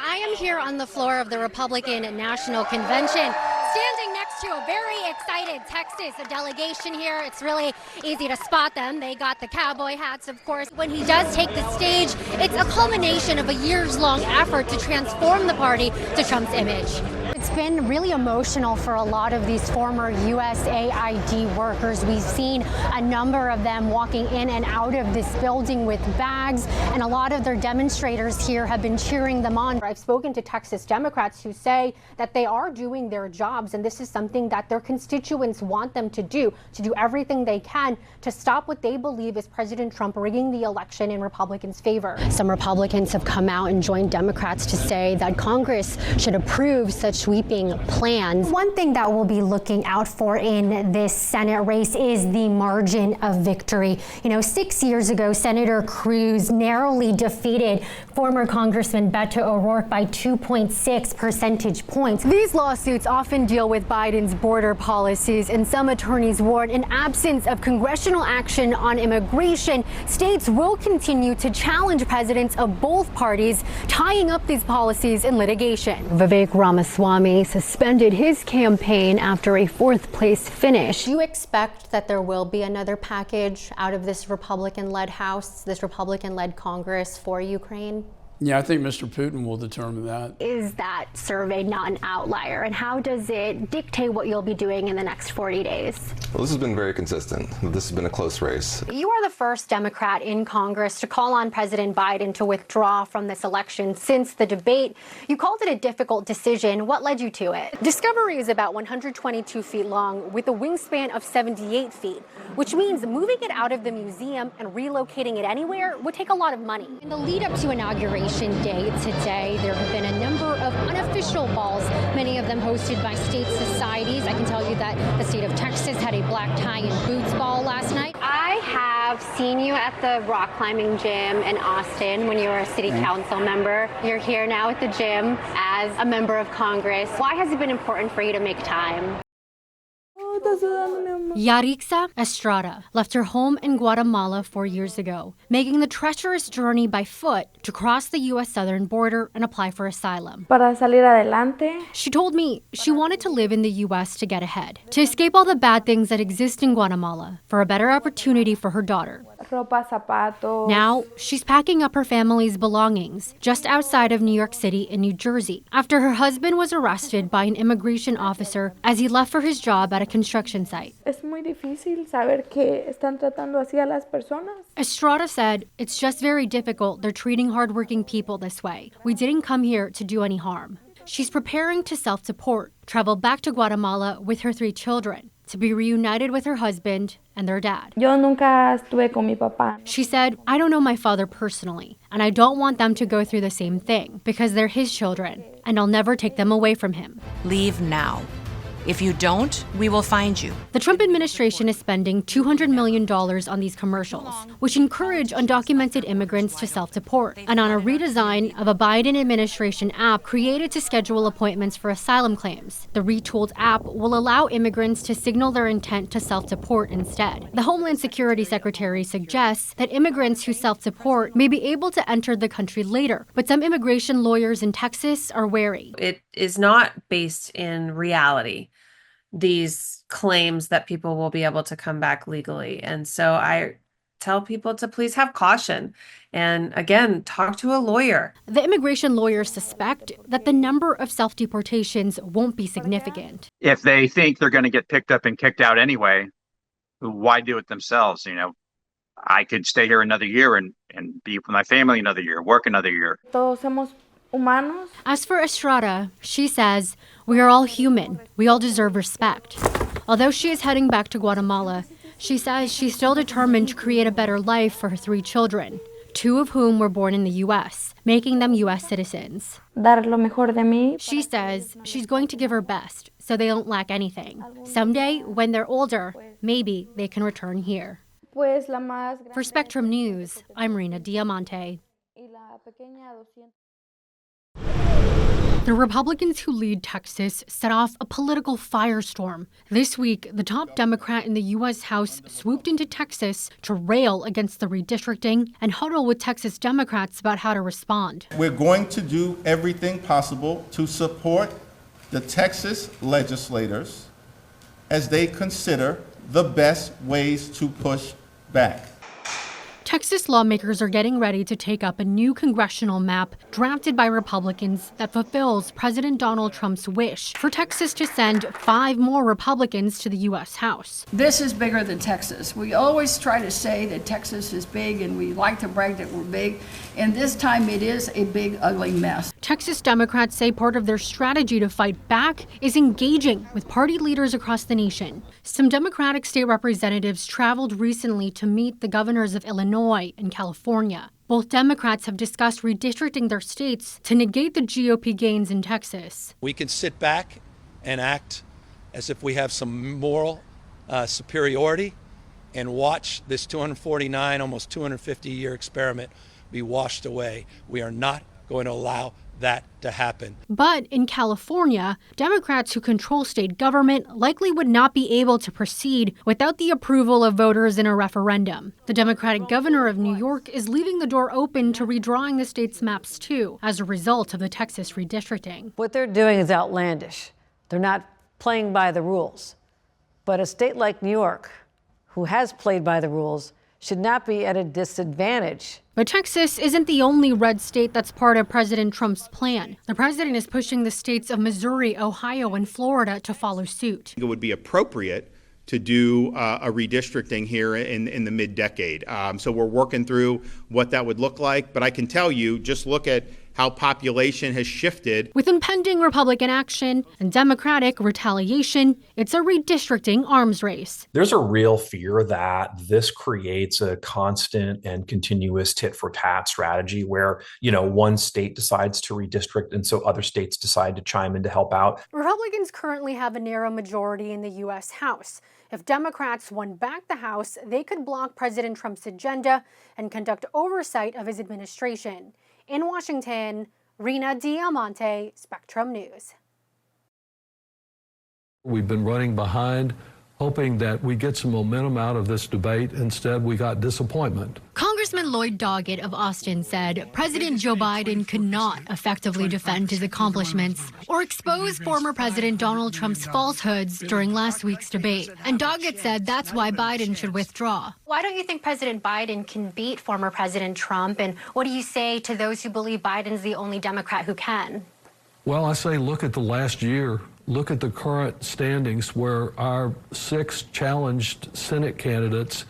I am here on the floor of the Republican National Convention, standing next to a very excited Texas delegation here. It's really easy to spot them. They got the cowboy hats, of course. When he does take the stage, it's a culmination of a years-long effort to transform the party to Trump's image. It's been really emotional for a lot of these former USAID workers. We've seen a number of them walking in and out of this building with bags, and a lot of their demonstrators here have been cheering them on. I've spoken to Texas Democrats who say that they are doing their jobs, and this is something that their constituents want them to do everything they can to stop what they believe is President Trump rigging the election in Republicans' favor. Some Republicans have come out and joined Democrats to say that Congress should approve such sweeping plans. One thing that we'll be looking out for in this Senate race is the margin of victory. 6 years ago, Senator Cruz narrowly defeated former Congressman Beto O'Rourke by 2.6 percentage points. These lawsuits often deal with Biden's border policies, and some attorneys warn in absence of congressional action on immigration, states will continue to challenge presidents of both parties, tying up these policies in litigation. Vivek Ramaswamy suspended his campaign after a fourth-place finish. Do you expect that there will be another package out of this Republican-led House, this Republican-led Congress for Ukraine? Yeah, I think Mr. Putin will determine that. Is that survey not an outlier, and how does it dictate what you'll be doing in the next 40 days? Well, this has been very consistent. This has been a close race. You are the first Democrat in Congress to call on President Biden to withdraw from this election since the debate. You called it a difficult decision. What led you to it? Discovery is about 122 feet long with a wingspan of 78 feet, which means moving it out of the museum and relocating it anywhere would take a lot of money. In the lead up to inauguration day today, there have been a number of unofficial balls, many of them hosted by state societies. I can tell you that the state of Texas had a black tie and boots ball last night. I have seen you at the rock climbing gym in Austin when you were a city council member. You're here now at the gym as a member of Congress. Why has it been important for you to make time? Yarixa Estrada left her home in Guatemala 4 years ago, making the treacherous journey by foot to cross the U.S. southern border and apply for asylum. Para salir adelante. She told me she wanted to live in the U.S. to get ahead, to escape all the bad things that exist in Guatemala, for a better opportunity for her daughter. Ropa, zapatos. Now, she's packing up her family's belongings just outside of New York City in New Jersey after her husband was arrested by an immigration officer as he left for his job at a construction site. Es muy difícil saber que están tratando así a las personas. Estrada said, "It's just very difficult. They're treating hardworking people this way. We didn't come here to do any harm." She's preparing to self-deport, travel back to Guatemala with her 3 children, to be reunited with her husband and their dad. Yo nunca estuve con mi papá. She said, "I don't know my father personally, and I don't want them to go through the same thing because they're his children, and I'll never take them away from him." Leave now. If you don't, we will find you. The Trump administration is spending $200 million on these commercials, which encourage undocumented immigrants to self-deport, and on a redesign of a Biden administration app created to schedule appointments for asylum claims. The retooled app will allow immigrants to signal their intent to self-deport instead. The Homeland Security Secretary suggests that immigrants who self-deport may be able to enter the country later, but some immigration lawyers in Texas are wary. It is not based in reality, these claims that people will be able to come back legally. And so I tell people to please have caution and, again, talk to a lawyer. The immigration lawyers suspect that the number of self-deportations won't be significant. If they think they're going to get picked up and kicked out anyway, why do it themselves? I could stay here another year and be with my family another year, work another year. Todos somos humanos. As for Estrada, she says, "We are all human. We all deserve respect." Although she is heading back to Guatemala, she says she's still determined to create a better life for her 3 children, 2 of whom were born in the U.S., making them U.S. citizens. Dar lo mejor de mí. She says she's going to give her best so they don't lack anything. Someday, when they're older, maybe they can return here. Pues la más grande. For Spectrum News, I'm Reena Diamante. Y la pequeña 200. The Republicans who lead Texas set off a political firestorm. This week, the top Democrat in the U.S. House swooped into Texas to rail against the redistricting and huddle with Texas Democrats about how to respond. We're going to do everything possible to support the Texas legislators as they consider the best ways to push back. Texas lawmakers are getting ready to take up a new congressional map drafted by Republicans that fulfills President Donald Trump's wish for Texas to send 5 more Republicans to the U.S. House. This is bigger than Texas. We always try to say that Texas is big and we like to brag that we're big. And this time it is a big, ugly mess. Texas Democrats say part of their strategy to fight back is engaging with party leaders across the nation. Some Democratic state representatives traveled recently to meet the governors of Illinois and California. Both Democrats have discussed redistricting their states to negate the GOP gains in Texas. We can sit back and act as if we have some moral superiority and watch this 249, almost 250-year experiment be washed away. We are not going to allow that to happen. But in California, Democrats who control state government likely would not be able to proceed without the approval of voters in a referendum. The Democratic governor of New York is leaving the door open to redrawing the state's maps too, as a result of the Texas redistricting. What they're doing is outlandish. They're not playing by the rules. But a state like New York, who has played by the rules, should not be at a disadvantage. But Texas isn't the only red state that's part of President Trump's plan. The president is pushing the states of Missouri, Ohio, and Florida to follow suit. It would be appropriate to do a redistricting here in the mid-decade. So we're working through what that would look like. But I can tell you, just look at how population has shifted. With impending Republican action and Democratic retaliation, it's a redistricting arms race. There's a real fear that this creates a constant and continuous tit-for-tat strategy where, one state decides to redistrict and so other states decide to chime in to help out. Republicans currently have a narrow majority in the U.S. House. If Democrats won back the House, they could block President Trump's agenda and conduct oversight of his administration. In Washington, Reena Diamante, Spectrum News. We've been running behind, hoping that we get some momentum out of this debate. Instead, we got disappointment. Congressman Lloyd Doggett of Austin said President Joe Biden could not effectively defend his accomplishments or expose former President Donald Trump's falsehoods during last week's debate. And Doggett said that's why Biden should withdraw. Why don't you think President Biden can beat former President Trump? And what do you say to those who believe Biden's the only Democrat who can? Well, I say look at the last year. Look at the current standings where our 6 challenged Senate candidates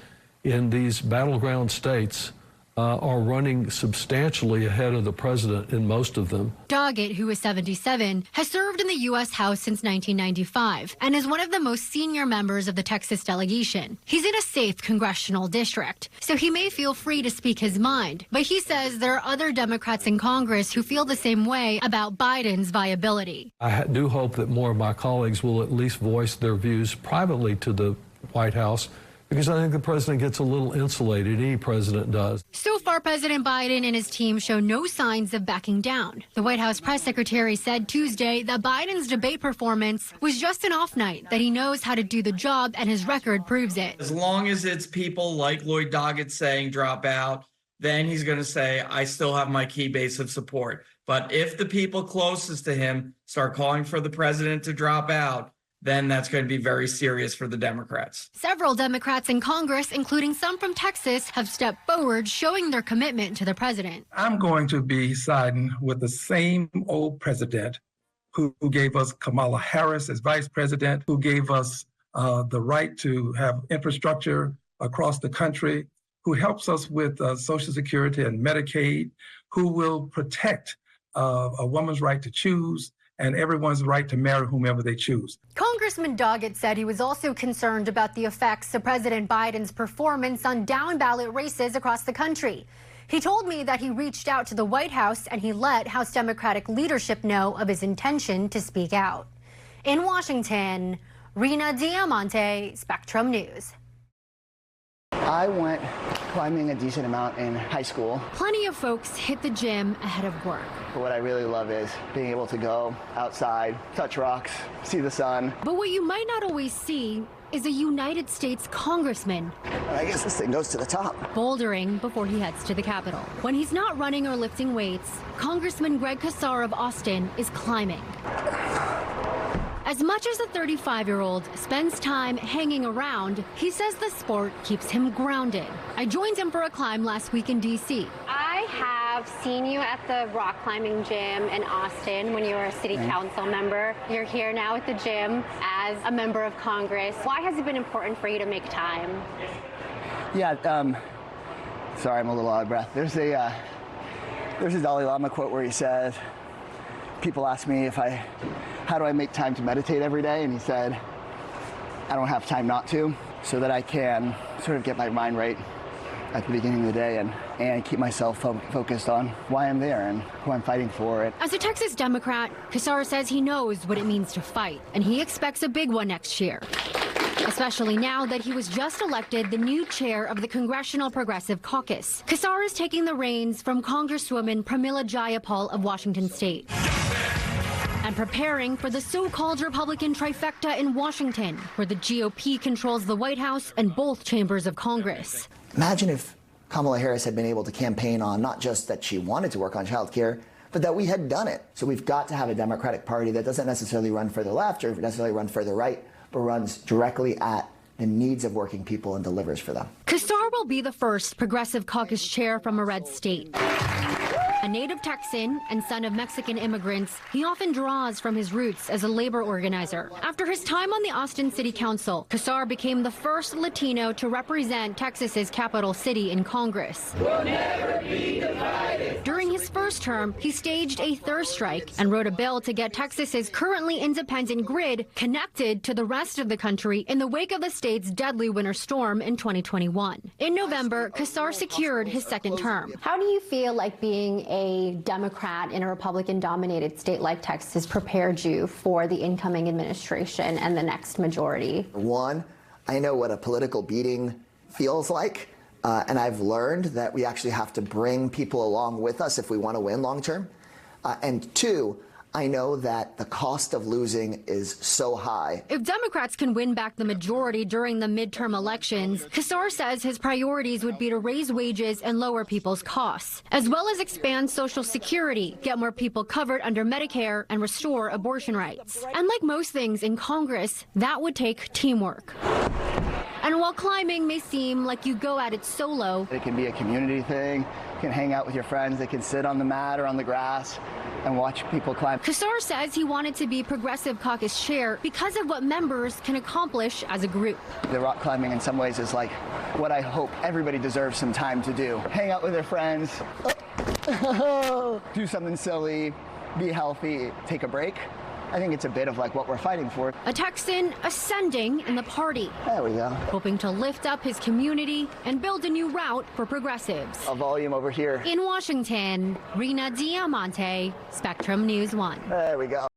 in these battleground states are running substantially ahead of the president in most of them. Doggett, who is 77, has served in the U.S. House since 1995 and is one of the most senior members of the Texas delegation. He's in a safe congressional district, so he may feel free to speak his mind. But he says there are other Democrats in Congress who feel the same way about Biden's viability. I do hope that more of my colleagues will at least voice their views privately to the White House, because I think the president gets a little insulated. Any president does. So far, President Biden and his team show no signs of backing down. The White House press secretary said Tuesday that Biden's debate performance was just an off night, that he knows how to do the job and his record proves it. As long as it's people like Lloyd Doggett saying drop out, then he's going to say, I still have my key base of support. But if the people closest to him start calling for the president to drop out, then that's going to be very serious for the Democrats. Several Democrats in Congress, including some from Texas, have stepped forward showing their commitment to the president. I'm going to be siding with the same old president who gave us Kamala Harris as vice president, who gave us the right to have infrastructure across the country, who helps us with Social Security and Medicaid, who will protect a woman's right to choose and everyone's right to marry whomever they choose. Congressman Doggett said he was also concerned about the effects of President Biden's performance on down-ballot races across the country. He told me that he reached out to the White House and he let House Democratic leadership know of his intention to speak out. In Washington, Reena Diamante, Spectrum News. I went climbing a decent amount in high school. Plenty of folks hit the gym ahead of work. But what I really love is being able to go outside, touch rocks, see the sun. But what you might not always see is a United States congressman. I guess this thing goes to the top. Bouldering before he heads to the Capitol. When he's not running or lifting weights, Congressman Greg Casar of Austin is climbing. As much as the 35-year-old spends time hanging around, he says the sport keeps him grounded. I joined him for a climb last week in D.C. I have seen you at the rock climbing gym in Austin when you were a city council member. You're here now at the gym as a member of Congress. Why has it been important for you to make time? Yeah, sorry, I'm a little out of breath. There's a Dalai Lama quote where he said, people ask me how do I make time to meditate every day? And he said, I don't have time not to, so that I can sort of get my mind right at the beginning of the day and keep myself focused on why I'm there and who I'm fighting for. As a Texas Democrat, Casar says he knows what it means to fight, and he expects a big one next year. Especially now that he was just elected the new chair of the Congressional Progressive Caucus. Casar is taking the reins from Congresswoman Pramila Jayapal of Washington State and preparing for the so-called Republican trifecta in Washington, where the GOP controls the White House and both chambers of Congress. Imagine if Kamala Harris had been able to campaign on not just that she wanted to work on child care, but that we had done it. So we've got to have a Democratic Party that doesn't necessarily run further left or necessarily run further right, but runs directly at the needs of working people and delivers for them. Casar will be the first Progressive Caucus chair from a red state. A native Texan and son of Mexican immigrants, he often draws from his roots as a labor organizer. After his time on the Austin City Council, Casar became the first Latino to represent Texas's capital city in Congress. We'll never be divided. During his first term, he staged a thirst strike and wrote a bill to get Texas's currently independent grid connected to the rest of the country in the wake of the state's deadly winter storm in 2021. In November, Casar secured his second term. How do you feel like being a Democrat in a Republican-dominated state like Texas prepared you for the incoming administration and the next majority? One, I know what a political beating feels like, and I've learned that we actually have to bring people along with us if we want to win long term. And two, I know that the cost of losing is so high. If Democrats can win back the majority during the midterm elections, Casar says his priorities would be to raise wages and lower people's costs, as well as expand Social Security, get more people covered under Medicare, and restore abortion rights. And like most things in Congress, that would take teamwork. And while climbing may seem like you go at it solo, it can be a community thing. You can hang out with your friends. They can sit on the mat or on the grass and watch people climb. Casar says he wanted to be Progressive Caucus chair because of what members can accomplish as a group. The rock climbing in some ways is like what I hope everybody deserves some time to do. Hang out with their friends, do something silly, be healthy, take a break. I think it's a bit of like what we're fighting for. A Texan ascending in the party. There we go. Hoping to lift up his community and build a new route for progressives. A volume over here. In Washington, Reena Diamante, Spectrum News 1. There we go.